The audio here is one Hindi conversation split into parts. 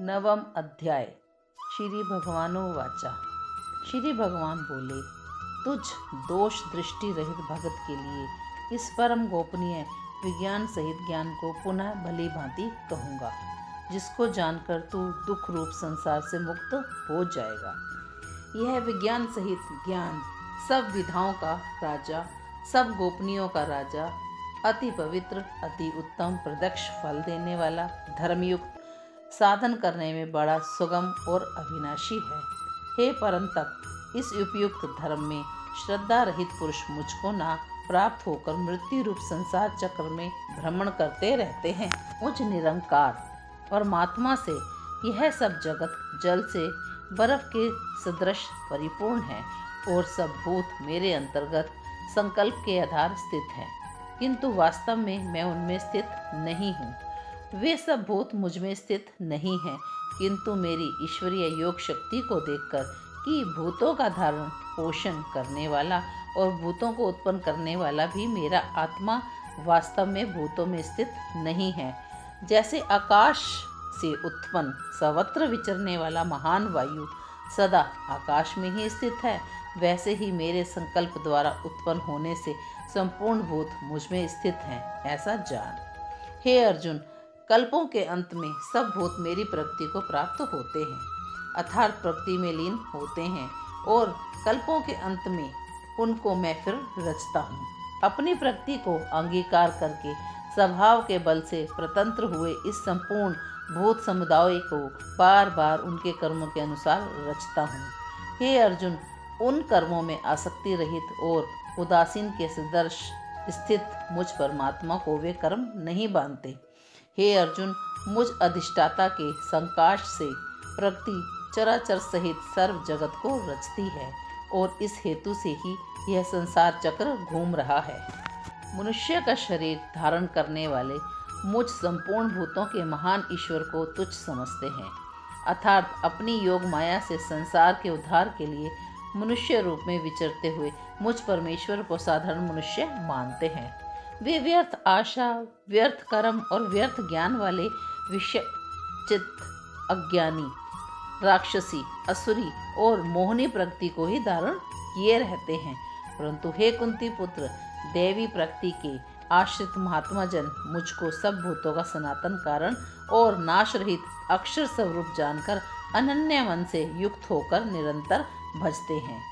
नवम अध्याय। श्री भगवानुवाचा। श्री भगवान बोले, तुझ दोष दृष्टि रहित भगत के लिए इस परम गोपनीय विज्ञान सहित ज्ञान को पुनः भली भांति कहूँगा, जिसको जानकर तू दुख रूप संसार से मुक्त हो जाएगा। यह विज्ञान सहित ज्ञान सब विधाओं का राजा, सब गोपनीयों का राजा, अति पवित्र, अति उत्तम, प्रत्यक्ष फल देने वाला, धर्मयुक्त, साधन करने में बड़ा सुगम और अविनाशी है। हे परंतप, इस उपयुक्त धर्म में श्रद्धा रहित पुरुष मुझको ना प्राप्त होकर मृत्यु रूप संसार चक्र में भ्रमण करते रहते हैं। मुझ निरंकार परमात्मा से यह सब जगत जल से बर्फ के सदृश परिपूर्ण है और सब भूत मेरे अंतर्गत संकल्प के आधार स्थित हैं, किंतु वास्तव में मैं उनमें स्थित नहीं हूँ। वे सब भूत मुझ में स्थित नहीं हैं, किंतु मेरी ईश्वरीय योग शक्ति को देखकर कि भूतों का धारण पोषण करने वाला और भूतों को उत्पन्न करने वाला भी मेरा आत्मा वास्तव में भूतों में स्थित नहीं है। जैसे आकाश से उत्पन्न सर्वत्र विचरने वाला महान वायु सदा आकाश में ही स्थित है, वैसे ही मेरे संकल्प द्वारा उत्पन्न होने से संपूर्ण भूत मुझ में स्थित हैं, ऐसा जान। हे अर्जुन, कल्पों के अंत में सब भूत मेरी प्रकृति को प्राप्त होते हैं, अर्थात प्रकृति में लीन होते हैं, और कल्पों के अंत में उनको मैं फिर रचता हूँ। अपनी प्रकृति को अंगीकार करके स्वभाव के बल से प्रतंत्र हुए इस संपूर्ण भूत समुदाय को बार बार उनके कर्मों के अनुसार रचता हूँ। हे अर्जुन, उन कर्मों में आसक्ति रहित और उदासीन के सदृश स्थित मुझ परमात्मा को वे कर्म नहीं बांधते। हे अर्जुन, मुझ अधिष्ठाता के संकाश से प्रकृति चराचर सहित सर्व जगत को रचती है और इस हेतु से ही यह संसार चक्र घूम रहा है। मनुष्य का शरीर धारण करने वाले मुझ संपूर्ण भूतों के महान ईश्वर को तुच्छ समझते हैं, अर्थात अपनी योग माया से संसार के उद्धार के लिए मनुष्य रूप में विचरते हुए मुझ परमेश्वर को साधारण मनुष्य मानते हैं। वे व्यर्थ आशा, व्यर्थ कर्म और व्यर्थ ज्ञान वाले विषय चित्त अज्ञानी, राक्षसी, असुरी और मोहनी प्रकृति को ही धारण किए रहते हैं। परंतु हे कुंती पुत्र, देवी प्रकृति के आश्रित महात्मा जन मुझको सब भूतों का सनातन कारण और नाश रहित अक्षर स्वरूप जानकर अनन्य मन से युक्त होकर निरंतर भजते हैं।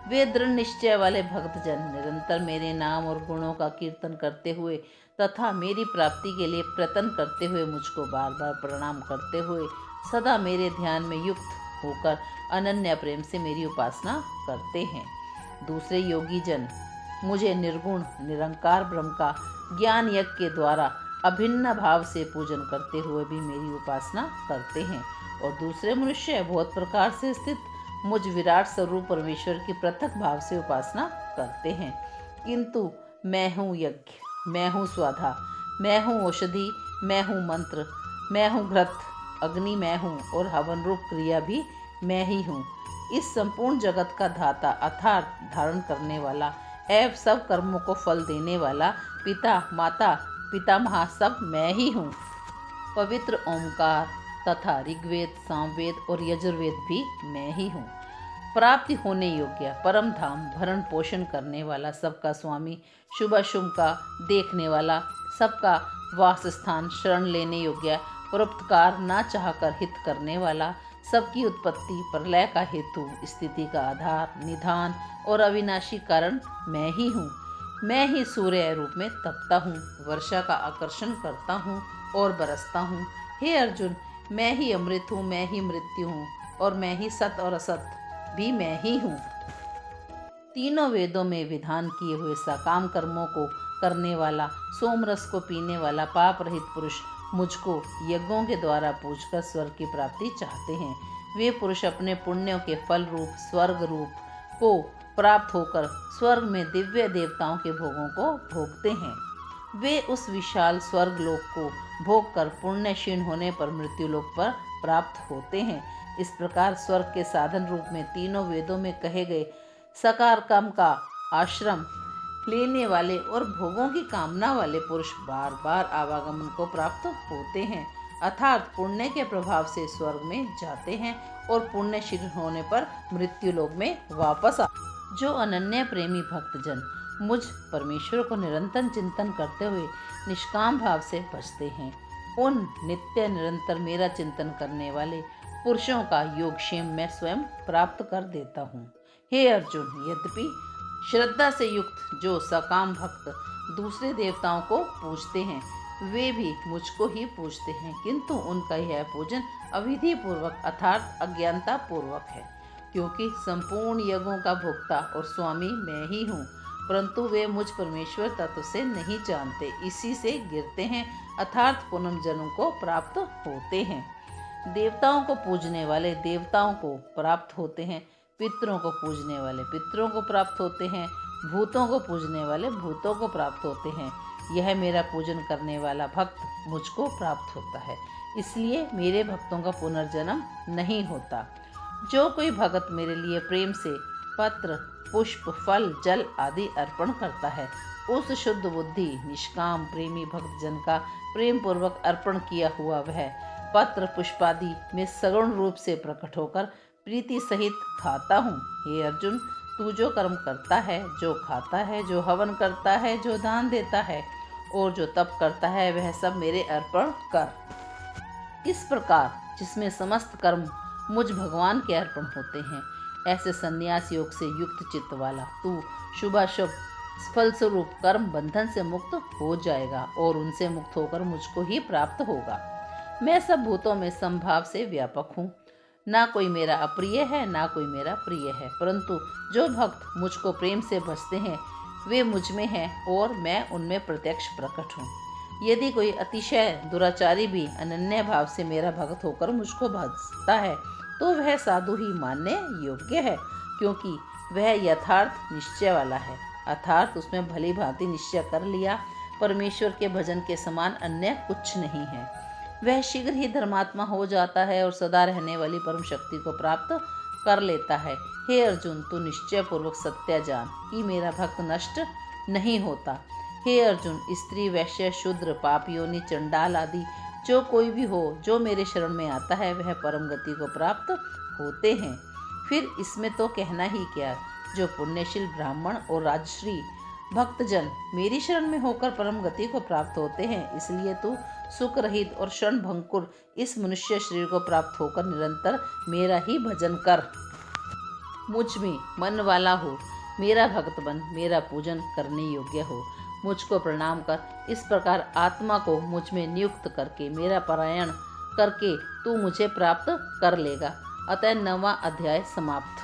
वे दृढ़ निश्चय वाले भक्तजन निरंतर मेरे नाम और गुणों का कीर्तन करते हुए तथा मेरी प्राप्ति के लिए प्रयत्न करते हुए मुझको बार बार प्रणाम करते हुए सदा मेरे ध्यान में युक्त होकर अनन्य प्रेम से मेरी उपासना करते हैं। दूसरे योगी जन मुझे निर्गुण निरंकार ब्रह्म का ज्ञान यज्ञ के द्वारा अभिन्न भाव से पूजन करते हुए भी मेरी उपासना करते हैं, और दूसरे मनुष्य बहुत प्रकार से स्थित मुझ विराट स्वरूप परमेश्वर की पृथक भाव से उपासना करते हैं। किंतु मैं हूँ यज्ञ, मैं हूँ स्वाधा, मैं हूँ औषधि, मैं हूँ मंत्र, मैं हूँ घृत, अग्नि मैं हूँ और हवन रूप क्रिया भी मैं ही हूँ। इस संपूर्ण जगत का धाता अर्थात धारण करने वाला एवं सब कर्मों को फल देने वाला पिता, माता, पितामह सब मैं ही हूँ। पवित्र ओमकार तथा ऋग्वेद, सामवेद और यजुर्वेद भी मैं ही हूँ। प्राप्ति होने योग्य परम धाम भरण पोषण करने वाला, सबका स्वामी, शुभ अशुभ का देखने वाला, सबका वासस्थान, शरण लेने योग्य, परोपकार ना चाहकर हित करने वाला, सबकी उत्पत्ति प्रलय का हेतु, स्थिति का आधार, निधान और अविनाशी कारण मैं ही हूँ। मैं ही सूर्य रूप में तपता हूँ, वर्षा का आकर्षण करता हूँ और बरसता हूँ। हे अर्जुन, मैं ही अमृत हूँ, मैं ही मृत्यु हूँ, और मैं ही सत और असत भी मैं ही हूँ। तीनों वेदों में विधान किए हुए सकाम कर्मों को करने वाला, सोमरस को पीने वाला पाप रहित पुरुष मुझको यज्ञों के द्वारा पूजकर स्वर्ग की प्राप्ति चाहते हैं। वे पुरुष अपने पुण्यों के फल रूप स्वर्ग रूप को प्राप्त होकर स्वर्ग में दिव्य देवताओं के भोगों को भोगते हैं। वे उस विशाल स्वर्ग लोक को भोग कर पुण्य क्षीण होने पर मृत्यु लोक पर प्राप्त होते हैं। इस प्रकार स्वर्ग के साधन रूप में तीनों वेदों में कहे गए सकार कर्म का आश्रम लेने वाले और भोगों की कामना वाले पुरुष बार बार आवागमन को प्राप्त होते हैं। अर्थात पुण्य के प्रभाव से स्वर्ग में जाते हैं और पुण्यशील होने पर मृत्यु लोक में वापस आ। जो अनन्य प्रेमी भक्तजन मुझ परमेश्वर को निरंतर चिंतन करते हुए निष्काम भाव से भजते हैं, उन नित्य निरंतर मेरा चिंतन करने वाले पुरुषों का योगक्षेम मैं स्वयं प्राप्त कर देता हूँ। हे अर्जुन, यद्यपि श्रद्धा से युक्त जो सकाम भक्त दूसरे देवताओं को पूजते हैं, वे भी मुझको ही पूजते हैं, किंतु उनका यह पूजन अविधि पूर्वक अर्थात अज्ञानता पूर्वक है, क्योंकि संपूर्ण यज्ञों का भोक्ता और स्वामी मैं ही हूँ, परंतु वे मुझ परमेश्वर तत्व से नहीं जानते, इसी से गिरते हैं अर्थात पुनर्जन्म को प्राप्त होते हैं। देवताओं को पूजने वाले देवताओं को प्राप्त होते हैं, पितरों को पूजने वाले पितरों को प्राप्त होते हैं, भूतों को पूजने वाले भूतों को प्राप्त होते हैं। यह मेरा पूजन करने वाला भक्त मुझको प्राप्त होता है, इसलिए मेरे भक्तों का पुनर्जन्म नहीं होता। जो कोई भक्त मेरे लिए प्रेम से पत्र, पुष्प, फल, जल आदि अर्पण करता है, उस शुद्ध बुद्धि निष्काम प्रेमी भक्तजन का प्रेम पूर्वक अर्पण किया हुआ वह पत्र पुष्पादि में सगुण रूप से प्रकट होकर प्रीति सहित खाता हूँ। हे अर्जुन, तू जो कर्म करता है, जो खाता है, जो हवन करता है, जो दान देता है और जो तप करता है, वह सब मेरे अर्पण कर। इस प्रकार जिसमें समस्त कर्म मुझ भगवान के अर्पण होते हैं, ऐसे संन्यास योग से युक्त चित्त वाला तू शुभाशुभ फल स्वरूप कर्म बंधन से मुक्त हो जाएगा और उनसे मुक्त होकर मुझको ही प्राप्त होगा। मैं सब भूतों में समभाव से व्यापक हूँ, ना कोई मेरा अप्रिय है ना कोई मेरा प्रिय है, परंतु जो भक्त मुझको प्रेम से भजते हैं वे मुझ में हैं और मैं उनमें प्रत्यक्ष प्रकट हूँ। यदि कोई अतिशय दुराचारी भी अनन्य भाव से मेरा भक्त होकर मुझको भजता है तो वह साधु ही मानने योग्य है, क्योंकि वह यथार्थ निश्चय वाला है, अर्थात उसमें भली भांति निश्चय कर लिया परमेश्वर के भजन के समान अन्य कुछ नहीं है। वह शीघ्र ही धर्मात्मा हो जाता है और सदा रहने वाली परम शक्ति को प्राप्त कर लेता है। हे अर्जुन, तू निश्चय पूर्वक सत्य जान कि मेरा भक्त नष्ट नहीं होता। हे अर्जुन, स्त्री, वैश्य, शूद्र, पाप योनि, चंडाल आदि जो कोई भी हो जो मेरे शरण में आता है वह परम गति को प्राप्त होते हैं। फिर इसमें तो कहना ही क्या, जो पुण्यशील ब्राह्मण और राजश्री भक्तजन मेरी शरण में होकर परम गति को प्राप्त होते हैं, इसलिए तू सुख रहित और क्षण भंकुर इस मनुष्य शरीर को प्राप्त होकर निरंतर मेरा ही भजन कर। मुझ में मन वाला हो, मेरा भक्त बन, मेरा पूजन करने योग्य हो, मुझको प्रणाम कर। इस प्रकार आत्मा को मुझ में नियुक्त करके मेरा पारायण करके तू मुझे प्राप्त कर लेगा। अतः 9वां अध्याय समाप्त।